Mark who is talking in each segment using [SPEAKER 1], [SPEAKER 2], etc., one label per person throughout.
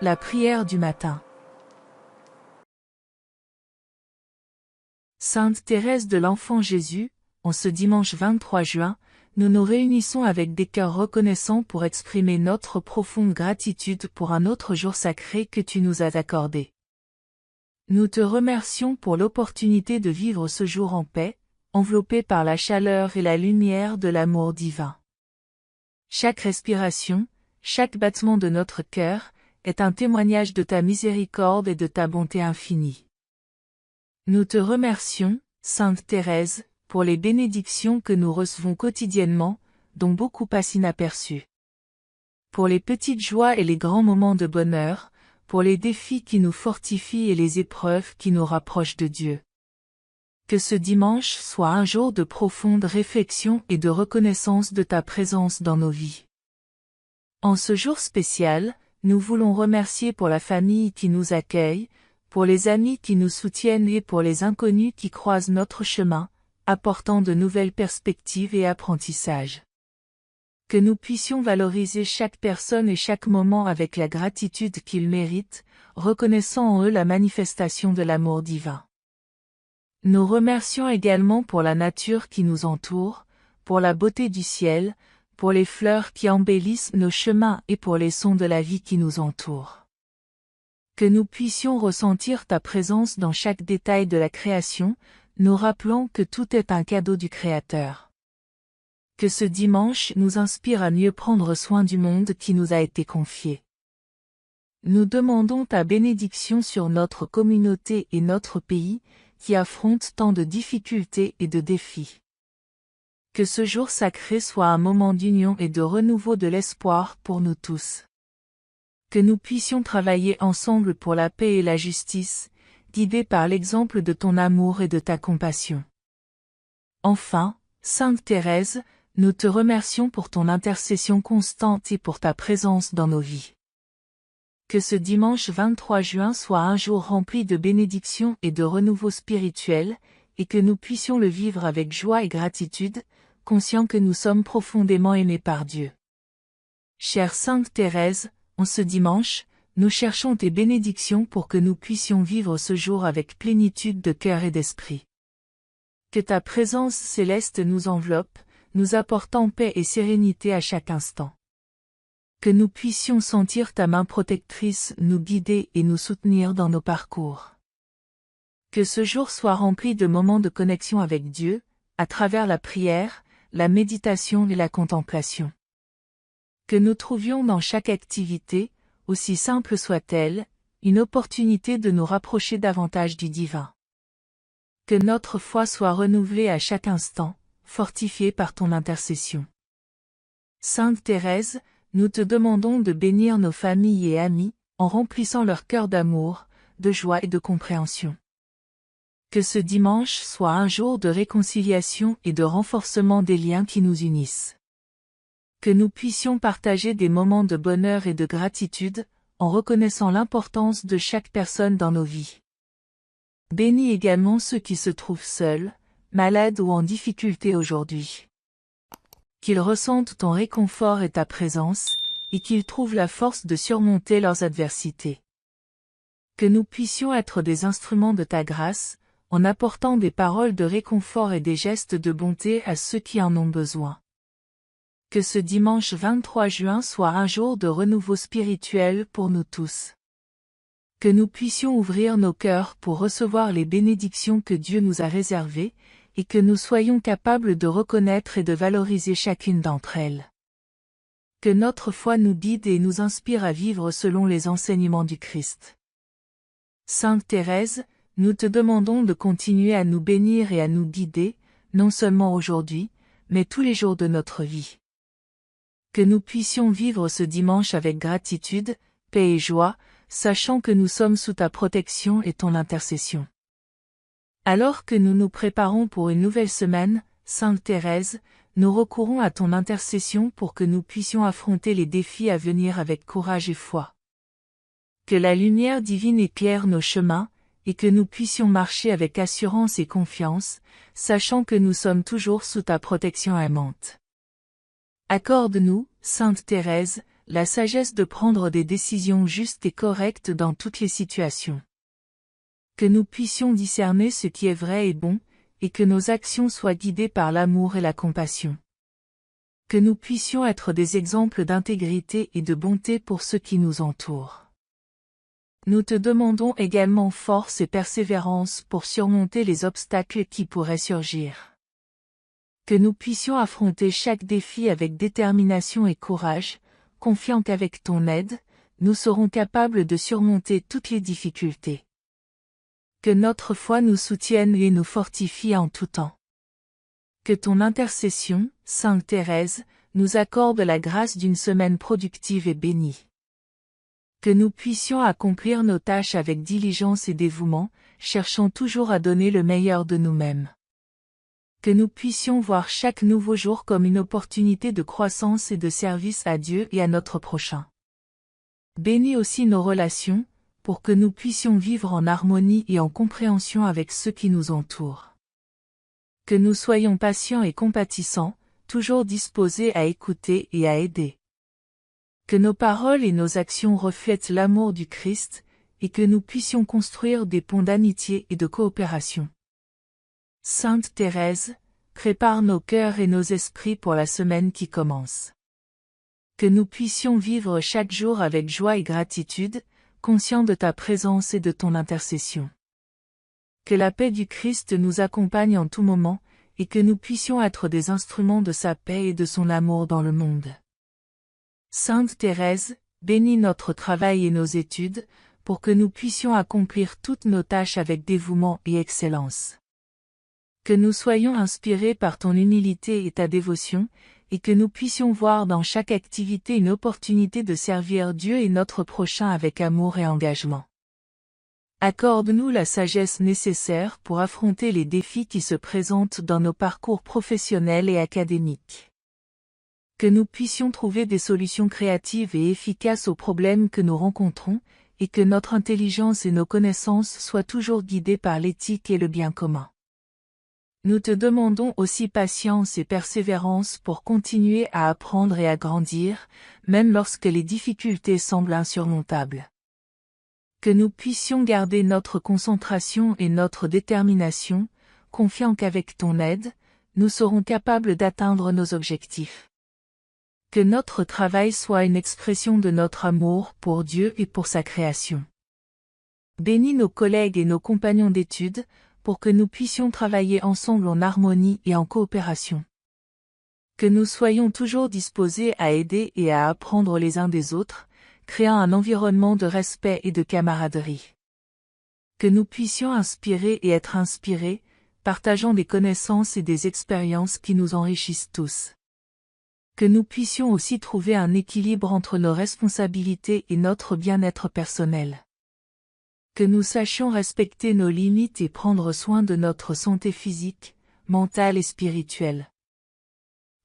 [SPEAKER 1] La prière du matin. Sainte Thérèse de l'Enfant Jésus, en ce dimanche 23 juin, nous nous réunissons avec des cœurs reconnaissants pour exprimer notre profonde gratitude pour un autre jour sacré que tu nous as accordé. Nous te remercions pour l'opportunité de vivre ce jour en paix, enveloppé par la chaleur et la lumière de l'amour divin. Chaque respiration, chaque battement de notre cœur, est un témoignage de ta miséricorde et de ta bonté infinie. Nous te remercions, Sainte Thérèse, pour les bénédictions que nous recevons quotidiennement, dont beaucoup passent inaperçues. Pour les petites joies et les grands moments de bonheur, pour les défis qui nous fortifient et les épreuves qui nous rapprochent de Dieu. Que ce dimanche soit un jour de profonde réflexion et de reconnaissance de ta présence dans nos vies. En ce jour spécial, nous voulons remercier pour la famille qui nous accueille, pour les amis qui nous soutiennent et pour les inconnus qui croisent notre chemin, apportant de nouvelles perspectives et apprentissages. Que nous puissions valoriser chaque personne et chaque moment avec la gratitude qu'ils méritent, reconnaissant en eux la manifestation de l'amour divin. Nous remercions également pour la nature qui nous entoure, pour la beauté du ciel, pour les fleurs qui embellissent nos chemins et pour les sons de la vie qui nous entourent. Que nous puissions ressentir ta présence dans chaque détail de la création, nous rappelant que tout est un cadeau du Créateur. Que ce dimanche nous inspire à mieux prendre soin du monde qui nous a été confié. Nous demandons ta bénédiction sur notre communauté et notre pays, qui affrontent tant de difficultés et de défis. Que ce jour sacré soit un moment d'union et de renouveau de l'espoir pour nous tous. Que nous puissions travailler ensemble pour la paix et la justice, guidés par l'exemple de ton amour et de ta compassion. Enfin, Sainte Thérèse, nous te remercions pour ton intercession constante et pour ta présence dans nos vies. Que ce dimanche 23 juin soit un jour rempli de bénédictions et de renouveau spirituel, et que nous puissions le vivre avec joie et gratitude, conscients que nous sommes profondément aimés par Dieu. Chère Sainte Thérèse, en ce dimanche, nous cherchons tes bénédictions pour que nous puissions vivre ce jour avec plénitude de cœur et d'esprit. Que ta présence céleste nous enveloppe, nous apportant paix et sérénité à chaque instant. Que nous puissions sentir ta main protectrice nous guider et nous soutenir dans nos parcours. Que ce jour soit rempli de moments de connexion avec Dieu, à travers la prière, la méditation et la contemplation. Que nous trouvions dans chaque activité, aussi simple soit-elle, une opportunité de nous rapprocher davantage du divin. Que notre foi soit renouvelée à chaque instant, fortifiée par ton intercession. Sainte Thérèse, nous te demandons de bénir nos familles et amis, en remplissant leur cœur d'amour, de joie et de compréhension. Que ce dimanche soit un jour de réconciliation et de renforcement des liens qui nous unissent. Que nous puissions partager des moments de bonheur et de gratitude, en reconnaissant l'importance de chaque personne dans nos vies. Bénis également ceux qui se trouvent seuls, malades ou en difficulté aujourd'hui. Qu'ils ressentent ton réconfort et ta présence, et qu'ils trouvent la force de surmonter leurs adversités. Que nous puissions être des instruments de ta grâce, en apportant des paroles de réconfort et des gestes de bonté à ceux qui en ont besoin. Que ce dimanche 23 juin soit un jour de renouveau spirituel pour nous tous. Que nous puissions ouvrir nos cœurs pour recevoir les bénédictions que Dieu nous a réservées, et que nous soyons capables de reconnaître et de valoriser chacune d'entre elles. Que notre foi nous guide et nous inspire à vivre selon les enseignements du Christ. Sainte Thérèse, nous te demandons de continuer à nous bénir et à nous guider, non seulement aujourd'hui, mais tous les jours de notre vie. Que nous puissions vivre ce dimanche avec gratitude, paix et joie, sachant que nous sommes sous ta protection et ton intercession. Alors que nous nous préparons pour une nouvelle semaine, Sainte Thérèse, nous recourons à ton intercession pour que nous puissions affronter les défis à venir avec courage et foi. Que la lumière divine éclaire nos chemins, et que nous puissions marcher avec assurance et confiance, sachant que nous sommes toujours sous ta protection aimante. Accorde-nous, Sainte Thérèse, la sagesse de prendre des décisions justes et correctes dans toutes les situations. Que nous puissions discerner ce qui est vrai et bon, et que nos actions soient guidées par l'amour et la compassion. Que nous puissions être des exemples d'intégrité et de bonté pour ceux qui nous entourent. Nous te demandons également force et persévérance pour surmonter les obstacles qui pourraient surgir. Que nous puissions affronter chaque défi avec détermination et courage, confiant qu'avec ton aide, nous serons capables de surmonter toutes les difficultés. Que notre foi nous soutienne et nous fortifie en tout temps. Que ton intercession, Sainte Thérèse, nous accorde la grâce d'une semaine productive et bénie. Que nous puissions accomplir nos tâches avec diligence et dévouement, cherchant toujours à donner le meilleur de nous-mêmes. Que nous puissions voir chaque nouveau jour comme une opportunité de croissance et de service à Dieu et à notre prochain. Bénis aussi nos relations, pour que nous puissions vivre en harmonie et en compréhension avec ceux qui nous entourent. Que nous soyons patients et compatissants, toujours disposés à écouter et à aider. Que nos paroles et nos actions reflètent l'amour du Christ, et que nous puissions construire des ponts d'amitié et de coopération. Sainte Thérèse, prépare nos cœurs et nos esprits pour la semaine qui commence. Que nous puissions vivre chaque jour avec joie et gratitude, conscients de ta présence et de ton intercession. Que la paix du Christ nous accompagne en tout moment, et que nous puissions être des instruments de sa paix et de son amour dans le monde. Sainte Thérèse, bénis notre travail et nos études, pour que nous puissions accomplir toutes nos tâches avec dévouement et excellence. Que nous soyons inspirés par ton humilité et ta dévotion, et que nous puissions voir dans chaque activité une opportunité de servir Dieu et notre prochain avec amour et engagement. Accorde-nous la sagesse nécessaire pour affronter les défis qui se présentent dans nos parcours professionnels et académiques. Que nous puissions trouver des solutions créatives et efficaces aux problèmes que nous rencontrons, et que notre intelligence et nos connaissances soient toujours guidées par l'éthique et le bien commun. Nous te demandons aussi patience et persévérance pour continuer à apprendre et à grandir, même lorsque les difficultés semblent insurmontables. Que nous puissions garder notre concentration et notre détermination, confiant qu'avec ton aide, nous serons capables d'atteindre nos objectifs. Que notre travail soit une expression de notre amour pour Dieu et pour sa création. Bénis nos collègues et nos compagnons d'études, pour que nous puissions travailler ensemble en harmonie et en coopération. Que nous soyons toujours disposés à aider et à apprendre les uns des autres, créant un environnement de respect et de camaraderie. Que nous puissions inspirer et être inspirés, partageant des connaissances et des expériences qui nous enrichissent tous. Que nous puissions aussi trouver un équilibre entre nos responsabilités et notre bien-être personnel. Que nous sachions respecter nos limites et prendre soin de notre santé physique, mentale et spirituelle.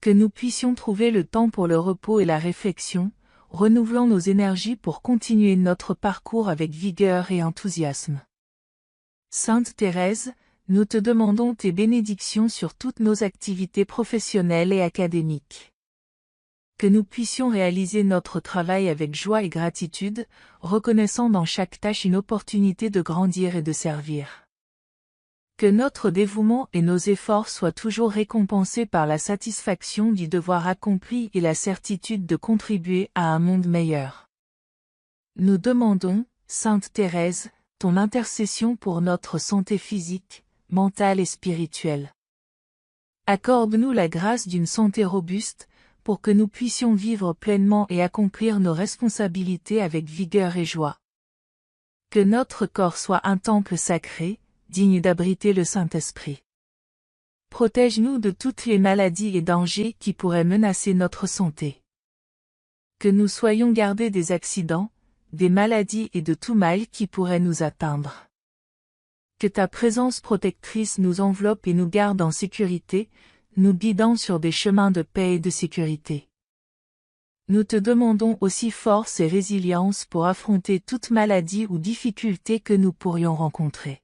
[SPEAKER 1] Que nous puissions trouver le temps pour le repos et la réflexion, renouvelant nos énergies pour continuer notre parcours avec vigueur et enthousiasme. Sainte Thérèse, nous te demandons tes bénédictions sur toutes nos activités professionnelles et académiques. Que nous puissions réaliser notre travail avec joie et gratitude, reconnaissant dans chaque tâche une opportunité de grandir et de servir. Que notre dévouement et nos efforts soient toujours récompensés par la satisfaction du devoir accompli et la certitude de contribuer à un monde meilleur. Nous demandons, Sainte Thérèse, ton intercession pour notre santé physique, mentale et spirituelle. Accorde-nous la grâce d'une santé robuste, pour que nous puissions vivre pleinement et accomplir nos responsabilités avec vigueur et joie. Que notre corps soit un temple sacré, digne d'abriter le Saint-Esprit. Protège-nous de toutes les maladies et dangers qui pourraient menacer notre santé. Que nous soyons gardés des accidents, des maladies et de tout mal qui pourrait nous atteindre. Que ta présence protectrice nous enveloppe et nous garde en sécurité, nous guidant sur des chemins de paix et de sécurité. Nous te demandons aussi force et résilience pour affronter toute maladie ou difficulté que nous pourrions rencontrer.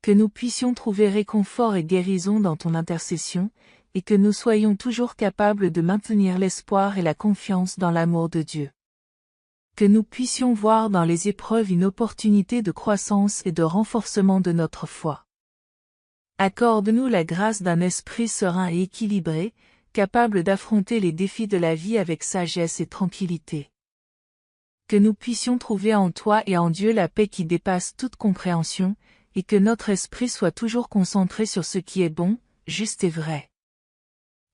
[SPEAKER 1] Que nous puissions trouver réconfort et guérison dans ton intercession, et que nous soyons toujours capables de maintenir l'espoir et la confiance dans l'amour de Dieu. Que nous puissions voir dans les épreuves une opportunité de croissance et de renforcement de notre foi. Accorde-nous la grâce d'un esprit serein et équilibré, capable d'affronter les défis de la vie avec sagesse et tranquillité. Que nous puissions trouver en toi et en Dieu la paix qui dépasse toute compréhension, et que notre esprit soit toujours concentré sur ce qui est bon, juste et vrai.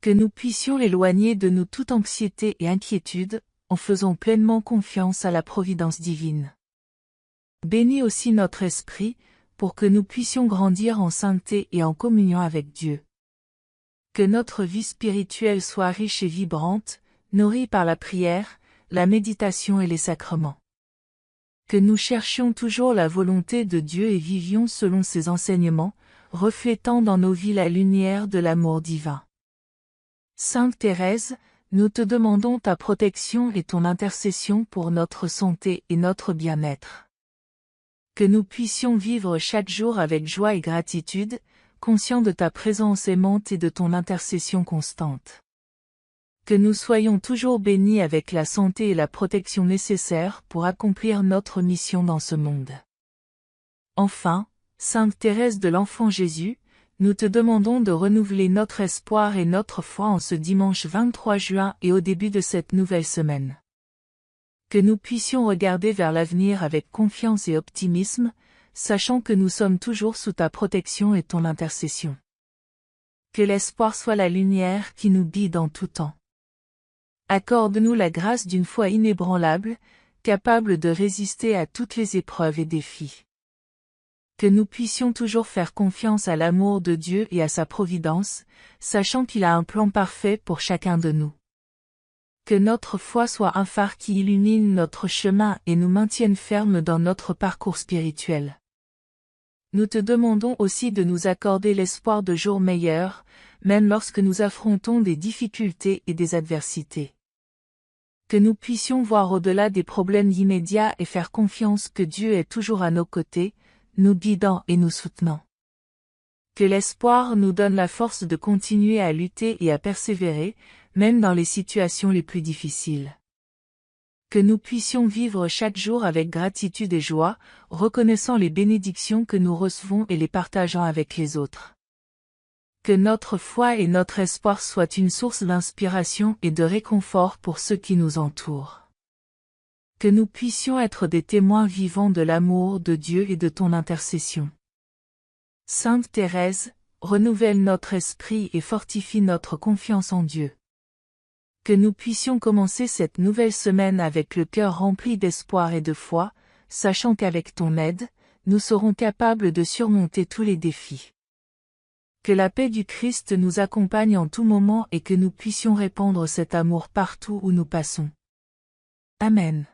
[SPEAKER 1] Que nous puissions éloigner de nous toute anxiété et inquiétude, en faisant pleinement confiance à la providence divine. Bénis aussi notre esprit, pour que nous puissions grandir en sainteté et en communion avec Dieu. Que notre vie spirituelle soit riche et vibrante, nourrie par la prière, la méditation et les sacrements. Que nous cherchions toujours la volonté de Dieu et vivions selon ses enseignements, reflétant dans nos vies la lumière de l'amour divin. Sainte Thérèse, nous te demandons ta protection et ton intercession pour notre santé et notre bien-être. Que nous puissions vivre chaque jour avec joie et gratitude, conscients de ta présence aimante et de ton intercession constante. Que nous soyons toujours bénis avec la santé et la protection nécessaires pour accomplir notre mission dans ce monde. Enfin, Sainte Thérèse de l'Enfant Jésus, nous te demandons de renouveler notre espoir et notre foi en ce dimanche 23 juin et au début de cette nouvelle semaine. Que nous puissions regarder vers l'avenir avec confiance et optimisme, sachant que nous sommes toujours sous ta protection et ton intercession. Que l'espoir soit la lumière qui nous guide en tout temps. Accorde-nous la grâce d'une foi inébranlable, capable de résister à toutes les épreuves et défis. Que nous puissions toujours faire confiance à l'amour de Dieu et à sa providence, sachant qu'il a un plan parfait pour chacun de nous. Que notre foi soit un phare qui illumine notre chemin et nous maintienne fermes dans notre parcours spirituel. Nous te demandons aussi de nous accorder l'espoir de jours meilleurs, même lorsque nous affrontons des difficultés et des adversités. Que nous puissions voir au-delà des problèmes immédiats et faire confiance que Dieu est toujours à nos côtés, nous guidant et nous soutenant. Que l'espoir nous donne la force de continuer à lutter et à persévérer, même dans les situations les plus difficiles. Que nous puissions vivre chaque jour avec gratitude et joie, reconnaissant les bénédictions que nous recevons et les partageant avec les autres. Que notre foi et notre espoir soient une source d'inspiration et de réconfort pour ceux qui nous entourent. Que nous puissions être des témoins vivants de l'amour de Dieu et de ton intercession. Sainte Thérèse, renouvelle notre esprit et fortifie notre confiance en Dieu. Que nous puissions commencer cette nouvelle semaine avec le cœur rempli d'espoir et de foi, sachant qu'avec ton aide, nous serons capables de surmonter tous les défis. Que la paix du Christ nous accompagne en tout moment et que nous puissions répandre cet amour partout où nous passons. Amen.